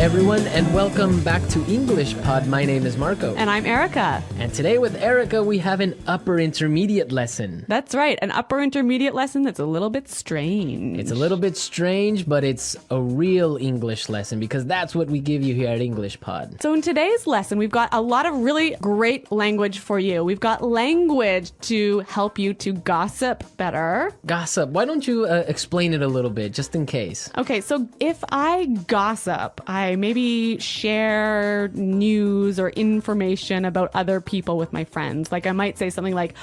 everyone, and welcome back to English Pod. My name is Marco. And I'm Erica. And today with Erica, we have an upper intermediate lesson. That's right, an upper intermediate lesson that's a little bit strange. It's a little bit strange, but it's a real English lesson because that's what we give you here at English Pod. So in today's lesson, we've got a lot of really great language for you. We've got language to help you to gossip better. Gossip. Why don't you explain it a little bit, just in case? Okay, so if I gossip, I maybe share news or information about other people with my friends. Like I might say something like,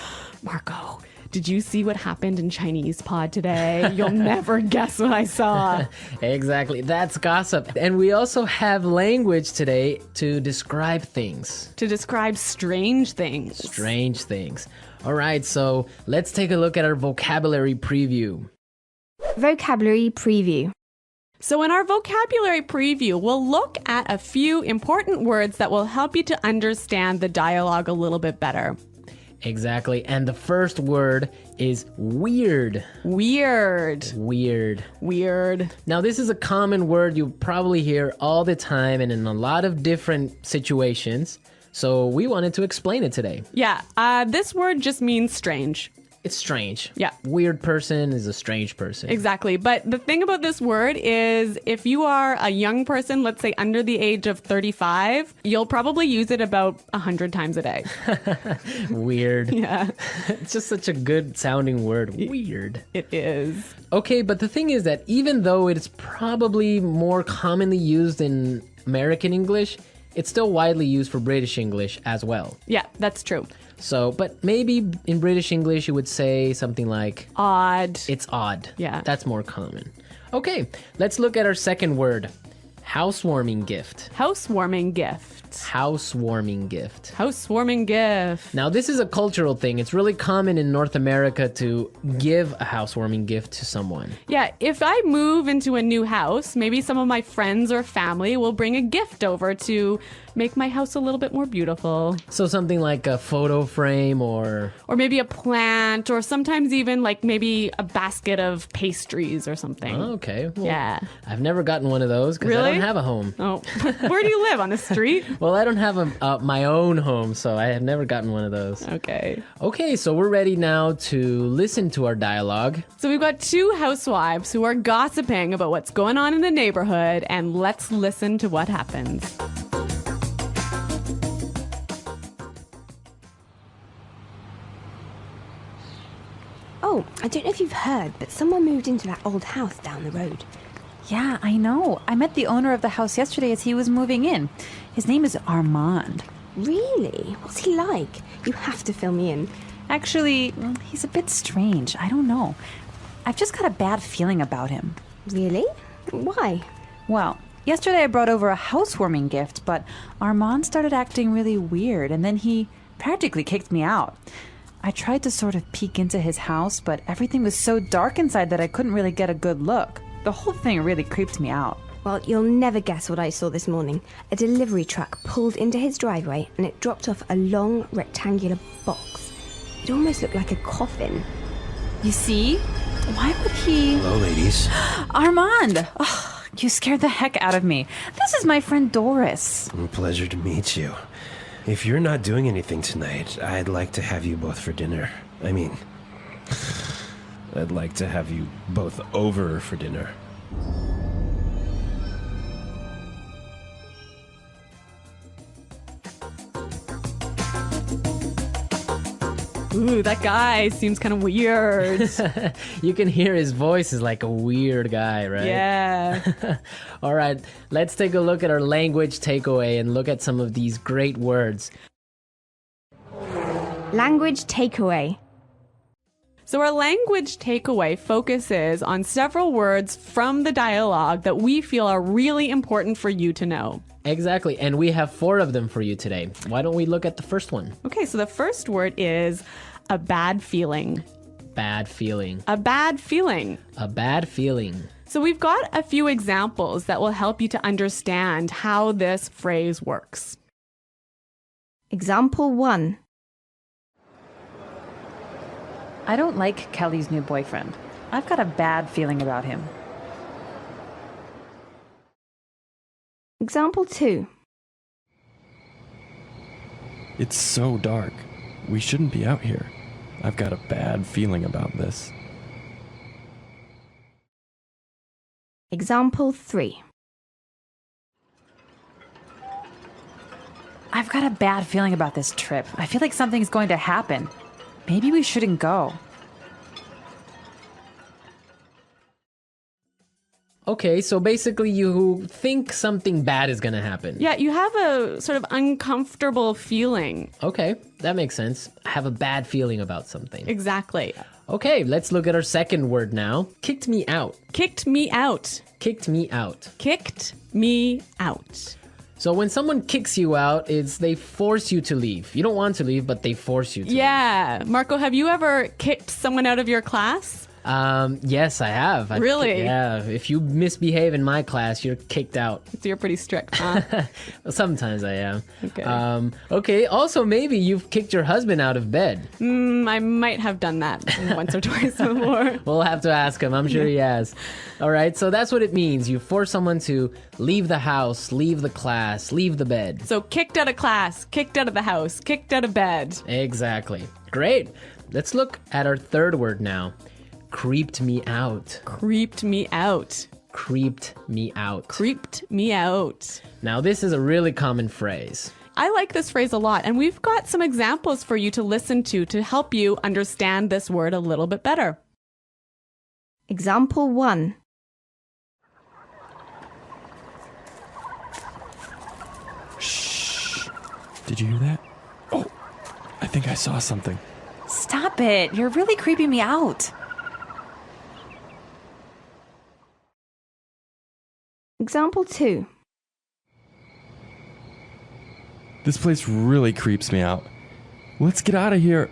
Marco, did you see what happened in Chinese pod today? You'll never guess what I saw. Exactly. That's gossip. And we also have language today to describe things. To describe strange things. Strange things. All right, so let's take a look at our vocabulary preview. Vocabulary preview. So in our vocabulary preview, we'll look at a few important words that will help you to understand the dialogue a little bit better. Exactly. And the first word is weird. Weird. Weird. Weird. Now, this is a common word you probably hear all the time and in a lot of different situations. So we wanted to explain it today. Yeah, this word just means strange. It's strange. Yeah. Weird person is a strange person. Exactly. But the thing about this word is if you are a young person, let's say under the age of 35, you'll probably use it about 100 times a day. Weird. Yeah. It's just such a good sounding word. Weird. It is. Okay, but the thing is that even though it's probably more commonly used in American English, it's still widely used for British English as well. Yeah, that's true. So, but maybe in British English you would say something like Odd. it's odd. Yeah. That's more common. Okay, let's look at our second word. Housewarming gift. Housewarming gift. Housewarming gift. Housewarming gift. Now, this is a cultural thing. It's really common in North America to give a housewarming gift to someone. Yeah, if I move into a new house, maybe some of my friends or family will bring a gift over to make my house a little bit more beautiful. So something like a photo frame or maybe a plant, or sometimes even like maybe a basket of pastries or something. Oh, okay. Well, Yeah. I've never gotten one of those because I Really? don't have a home. Oh, where do you live? On a street? Well, I don't have my own home, so I have never gotten one of those. Okay. Okay, so we're ready now to listen to our dialogue. So we've got two housewives who are gossiping about what's going on in the neighborhood, and let's listen to what happens. Oh, I don't know if you've heard, but someone moved into that old house down the road. Yeah, I know. I met the owner of the house yesterday as he was moving in. His name is Armand. Really? What's he like? You have to fill me in. Actually, he's a bit strange. I don't know. I've just got a bad feeling about him. Really? Why? Well, yesterday I brought over a housewarming gift, but Armand started acting really weird, and then he practically kicked me out. I tried to sort of peek into his house, but everything was so dark inside that I couldn't really get a good look. The whole thing really creeped me out. Well, you'll never guess what I saw this morning. A delivery truck pulled into his driveway and it dropped off a long rectangular box. It almost looked like a coffin. You see? Why would he... Hello, ladies. Armand! Oh, you scared the heck out of me. This is my friend Doris. Pleasure to meet you. If you're not doing anything tonight, I'd like to have you both for dinner. I mean, I'd like to have you both over for dinner. Ooh, that guy seems kind of weird. You can hear his voice is like a weird guy, right? Yeah. All right, let's take a look at our language takeaway and look at some of these great words. Language takeaway. So our language takeaway focuses on several words from the dialogue that we feel are really important for you to know. Exactly, and we have 4 of them for you today. Why don't we look at the first one? Okay, so the first word is a bad feeling. Bad feeling. A bad feeling. A bad feeling. So we've got a few examples that will help you to understand how this phrase works. Example 1. I don't like Kelly's new boyfriend. I've got a bad feeling about him. Example 2. It's so dark. We shouldn't be out here. I've got a bad feeling about this. Example 3. I've got a bad feeling about this trip. I feel like something's going to happen. Maybe we shouldn't go. Okay, so basically you think something bad is going to happen. Yeah, you have a sort of uncomfortable feeling. Okay, that makes sense. I have a bad feeling about something. Exactly. Okay, let's look at our second word now. Kicked me out. Kicked me out. Kicked me out. Kicked me out. So when someone kicks you out, it's they force you to leave. You don't want to leave, but they force you to Yeah. Marco, have you ever kicked someone out of your class? leave. Yes, I have. Really? Yeah. If you misbehave in my class, you're kicked out. So you're pretty strict, huh? Well, sometimes I am. Okay. Okay, also maybe you've kicked your husband out of bed. I might have done that once or twice before. We'll have to ask him. I'm sure he has. All right, so that's what it means. You force someone to leave the house, leave the class, leave the bed. So kicked out of class, kicked out of the house, kicked out of bed. Exactly. Great. Let's look at our third word now. Creeped me out. Creeped me out. Creeped me out. Creeped me out. Now, this is a really common phrase. I like this phrase a lot, and we've got some examples for you to listen to help you understand this word a little bit better. Example 1. Shh. Did you hear that? Oh, I think I saw something. Stop it. You're really creeping me out. Example 2. This place really creeps me out. Let's get out of here.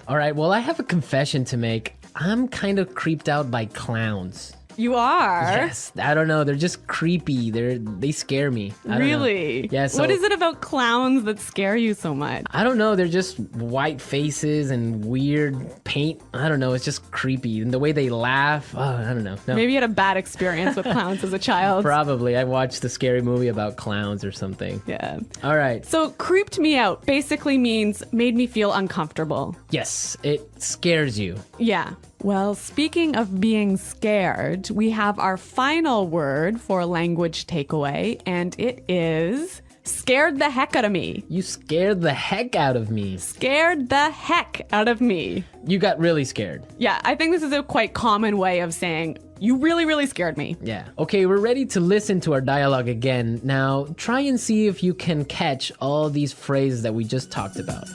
All right, well, I have a confession to make. I'm kind of creeped out by clowns. You are? Yes, I don't know. They're just creepy. They scare me. I don't know. Really? Yeah. So, what is it about clowns that scare you so much? I don't know. They're just white faces and weird paint. I don't know. It's just creepy. And the way they laugh. Oh, I don't know. No. Maybe you had a bad experience with clowns as a child. Probably. I watched a scary movie about clowns or something. Yeah. All right. So creeped me out basically means made me feel uncomfortable. Yes, it scares you. Yeah. Well, speaking of being scared, we have our final word for language takeaway, and it is scared the heck out of me. You scared the heck out of me. Scared the heck out of me. You got really scared. Yeah, I think this is a quite common way of saying, you really, really scared me. Yeah. Okay, we're ready to listen to our dialogue again. Now, try and see if you can catch all these phrases that we just talked about.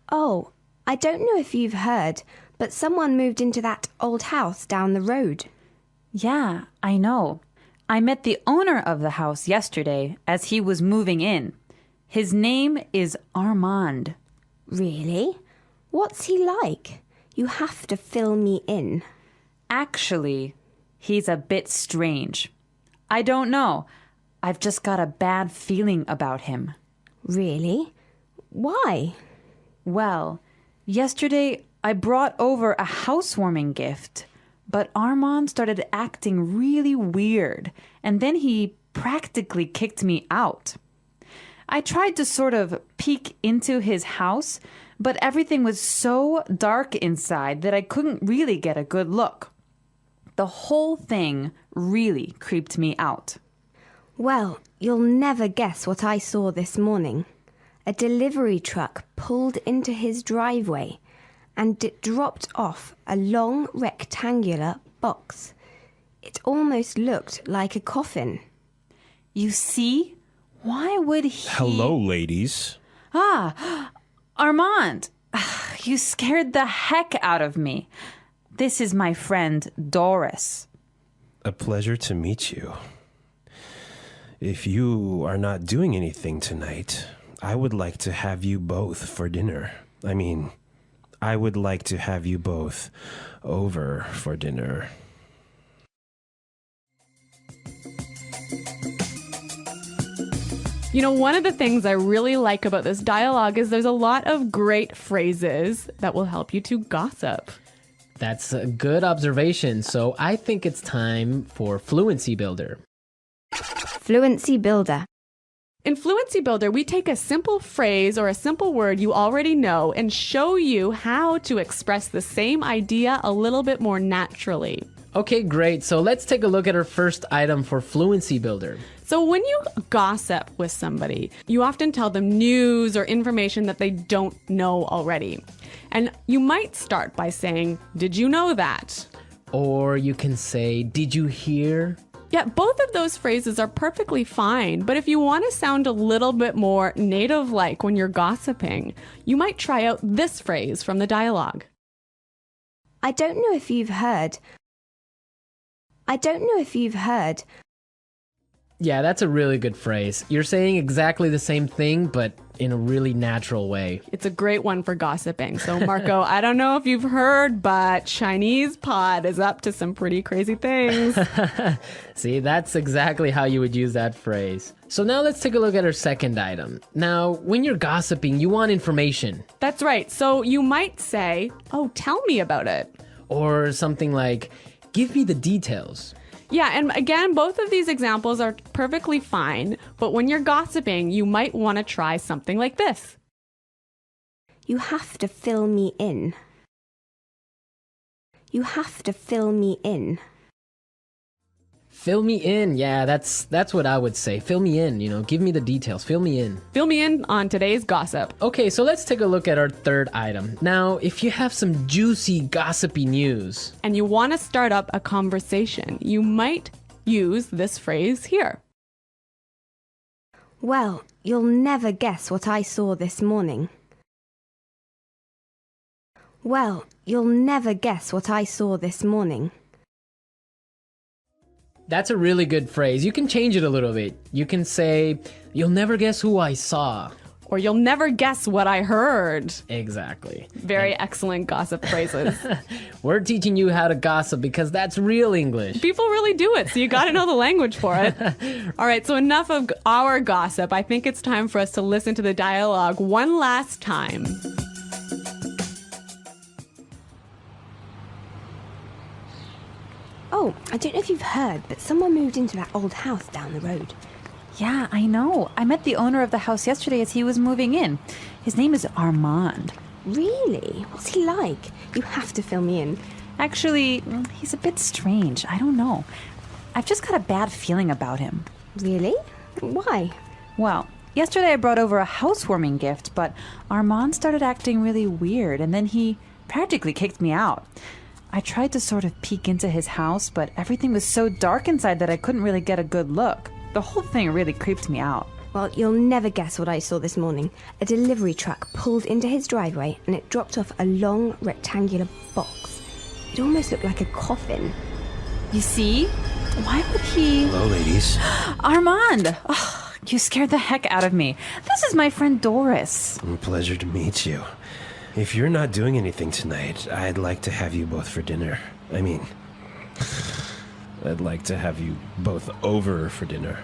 Oh, I don't know if you've heard, but someone moved into that old house down the road. Yeah, I know. I met the owner of the house yesterday as he was moving in. His name is Armand. Really? What's he like? You have to fill me in. Actually, he's a bit strange. I don't know. I've just got a bad feeling about him. Really? Why? Well, yesterday I brought over a housewarming gift, but Armand started acting really weird, and then he practically kicked me out. I tried to sort of peek into his house, but everything was so dark inside that I couldn't really get a good look. The whole thing really creeped me out. Well, you'll never guess what I saw this morning. A delivery truck pulled into his driveway and it dropped off a long rectangular box. It almost looked like a coffin. You see? Why would he... Hello, ladies. Ah, Armand, you scared the heck out of me. This is my friend Doris. A pleasure to meet you. If you are not doing anything tonight, I would like to have you both for dinner. I would like to have you both over for dinner. You know, one of the things I really like about this dialogue is there's a lot of great phrases that will help you to gossip. That's a good observation. So I think it's time for Fluency Builder. Fluency Builder. In Fluency Builder, we take a simple phrase or a simple word you already know and show you how to express the same idea a little bit more naturally. Okay, great. So let's take a look at our first item for Fluency Builder. So when you gossip with somebody, you often tell them news or information that they don't know already. And you might start by saying, "Did you know that?" Or you can say, "Did you hear?" Yeah, both of those phrases are perfectly fine, but if you want to sound a little bit more native-like when you're gossiping, you might try out this phrase from the dialogue. I don't know if you've heard. Yeah, that's a really good phrase. You're saying exactly the same thing, but in a really natural way. It's a great one for gossiping. So, Marco, I don't know if you've heard, but Chinese pod is up to some pretty crazy things. See, that's exactly how you would use that phrase. So now let's take a look at our second item. Now, when you're gossiping, you want information. That's right. So you might say, "Oh, tell me about it." Or something like, "Give me the details." Yeah, and again, both of these examples are perfectly fine, but when you're gossiping, you might want to try something like this. You have to fill me in. You have to fill me in. Fill me in. Yeah, that's what I would say. Fill me in, give me the details. Fill me in. Fill me in on today's gossip. Okay, so let's take a look at our third item. Now, if you have some juicy, gossipy news, And you want to start up a conversation, you might use this phrase here. Well, you'll never guess what I saw this morning. Well, you'll never guess what I saw this morning. that's a really good phrase. You can change it a little bit. You can say, "You'll never guess who I saw." Or "You'll never guess what I heard." Exactly. Very excellent gossip phrases. We're teaching you how to gossip because that's real English. People really do it, so you got to know the language for it. All right, so enough of our gossip. I think it's time for us to listen to the dialogue one last time. Oh, I don't know if you've heard, but someone moved into that old house down the road. Yeah, I know. I met the owner of the house yesterday as he was moving in. His name is Armand. Really? What's he like? You have to fill me in. Actually, he's a bit strange. I don't know. I've just got a bad feeling about him. Really? Why? Well, yesterday I brought over a housewarming gift, but Armand started acting really weird, and then he practically kicked me out. I tried to sort of peek into his house, but everything was so dark inside that I couldn't really get a good look. The whole thing really creeped me out. Well, you'll never guess what I saw this morning. A delivery truck pulled into his driveway and it dropped off a long rectangular box. It almost looked like a coffin. You see? Why would he... Hello, ladies. Armand! Oh, you scared the heck out of me. This is my friend Doris. Pleasure to meet you. If you're not doing anything tonight, I'd like to have you both for dinner. I mean, I'd like to have you both over for dinner.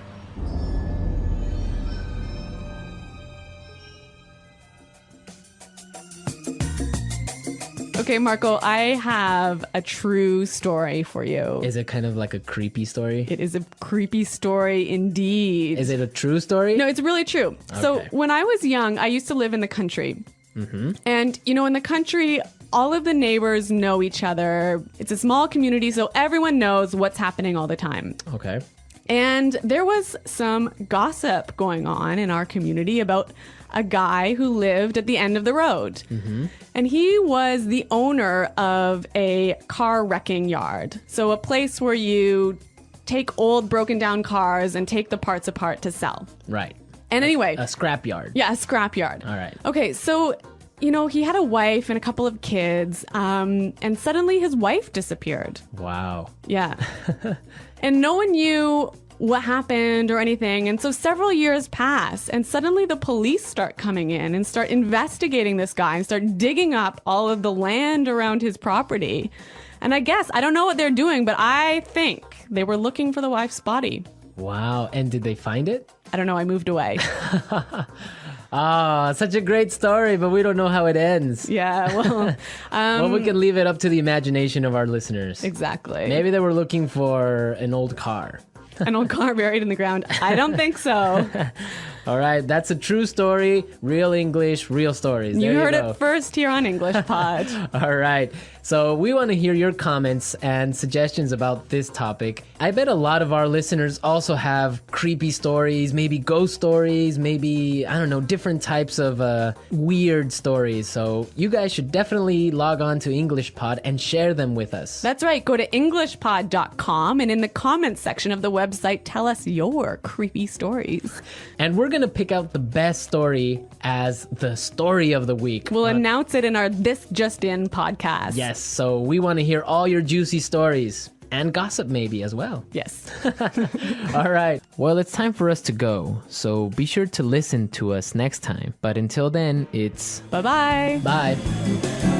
Okay, Marco, I have a true story for you. Is it kind of like a creepy story? It is a creepy story indeed. Is it a true story? No, it's really true. So Okay. when I was young, I used to live in the country. And, in the country, all of the neighbors know each other. It's a small community, so everyone knows what's happening all the time. Okay. And there was some gossip going on in our community about a guy who lived at the end of the road. And he was the owner of a car wrecking yard. So a place where you take old broken down cars and take the parts apart to sell. Right. And anyway, A scrapyard. yeah, a scrapyard. All right. Okay, so, he had a wife and a couple of kids, and suddenly his wife disappeared. Wow. Yeah. And no one knew what happened or anything. And so several years pass, and suddenly the police start coming in and start investigating this guy and start digging up all of the land around his property. And I don't know what they're doing, but I think they were looking for the wife's body. Wow. And did they find it? I don't know, I moved away. Such a great story, but we don't know how it ends. Yeah, well, Well, we can leave it up to the imagination of our listeners. exactly. Maybe they were looking for an old car. An old car buried in the ground. I don't think so. All right, that's a true story. Real English, real stories. You There heard go. it first here on English Pod. All right. So we want to hear your comments and suggestions about this topic. I bet a lot of our listeners also have creepy stories, maybe ghost stories, maybe, I don't know, different types of weird stories. So you guys should definitely log on to English Pod and share them with us. That's right. Go to EnglishPod.com and in the comments section of the website, tell us your creepy stories. And we're going to pick out the best story as the story of the week. We'll announce it in our This Just In podcast. Yes, so we want to hear all your juicy stories and gossip maybe as well. Yes. All right. Well, it's time for us to go. So be sure to listen to us next time. But until then, it's Bye-bye. bye.